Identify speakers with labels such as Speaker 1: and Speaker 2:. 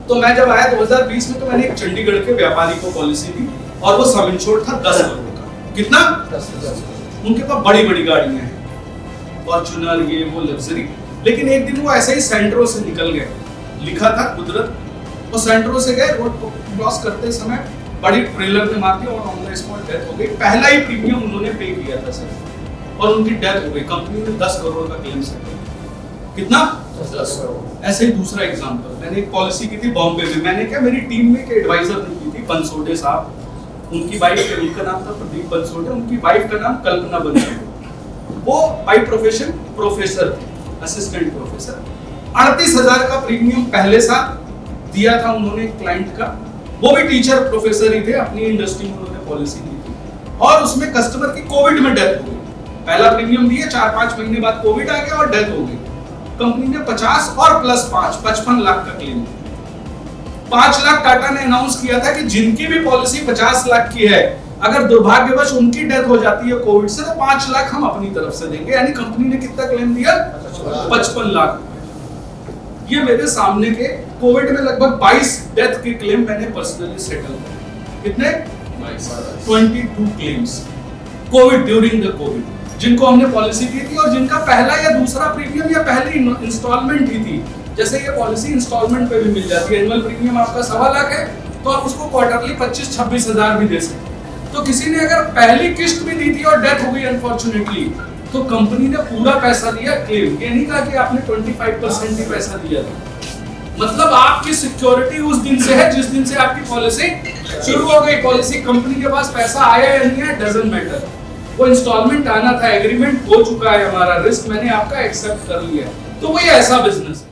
Speaker 1: तो मैं जब आया 2020 में, तो मैंने एक चंडीगढ़ के व्यापारी को पॉलिसी दी और वो सम इंश्योर्ड था 10 करोड़ का। कितना? 10। उनके पास बड़ी बड़ी गाड़ियां हैं, फॉर्च्यूनर, ये वो लग्जरी। लेकिन एक दिन वो ऐसे ही सेंट्रो से निकल गए, लिखा था कुदरत, और सेंट्रो से गए, रोड क्रॉस करते समय बड़ी ट्रेलर ने मार दिया और ऑन द स्पॉट डेथ हो गई। पहला ही प्रीमियम उन्होंने पे किया था सर, और उनकी डेथ हो गई। कंपनी ने 10 करोड़ का क्लेम सेटल। कितना? 10 करोड़। ऐसे ही दूसरा एग्जांपल, मैंने एक पॉलिसी की थी बॉम्बे में। मैंने क्या, मेरी टीम में एक एडवाइजर ने की थी, बनसोडे साहब, उनकी वाइफ, उनका नाम था प्रदीप बनसोडे, उनकी वाइफ का नाम कल्पना बनसोडे। वो बाय प्रोफेशन प्रोफेसर थे, असिस्टेंट प्रोफेसर। 38,000 का प्रीमियम पहले साल दिया था उन्होंने क्लाइंट का। वो भी टीचर प्रोफेसर ही थे, अपनी इंडस्ट्री में उन्होंने पॉलिसी दी थी, और उसमें कस्टमर की कोविड में डेथ हो गई। पहला प्रीमियम दिया, 4-5 महीने बाद कोविड आ गया और डेथ हो गई। कंपनी ने 50 और प्लस 5 55 लाख का क्लेम किया। 5 लाख टाटा ने अनाउंस किया था कि जिनकी भी पॉलिसी 50 लाख की है, अगर दुर्भाग्यवश उनकी डेथ हो जाती है कोविड से, तो 5 लाख हम अपनी तरफ से देंगे। यानी कंपनी ने कितना क्लेम दिया? 55 लाख। ये मेरे सामने के कोविड में लगभग 22 डेथ के क्लेम मैंने पर्सनली सेटल किए। कितने? 22 claims Covid, during the Covid, जिनको हमने पॉलिसी दी थी और जिनका पहला या दूसरा प्रीमियम या पहली इंस्टॉलमेंट ही थी। जैसे ये पॉलिसी इंस्टॉलमेंट पे भी मिल जाती है। एनुअल प्रीमियम आपका 1.25 लाख है, तो आप उसको क्वार्टरली 25-26 हजार भी दे सकते हैं। तो किसी ने अगर पहली किस्त भी दी थी और डेथ हो गई अनफॉर्चुनेटली, तो कंपनी ने पूरा पैसा दिया क्लेम। ये नहीं कहा कि आपने 25% ही पैसा दिया था। मतलब आपकी सिक्योरिटी उस दिन से है जिस दिन से आपकी पॉलिसी शुरू हो गई। पॉलिसी कंपनी के पास पैसा आया या नहीं है, डजंट मैटर। वो इंस्टॉलमेंट आना था, एग्रीमेंट हो चुका है, हमारा रिस्क मैंने आपका एक्सेप्ट कर लिया। तो वही ऐसा बिजनेस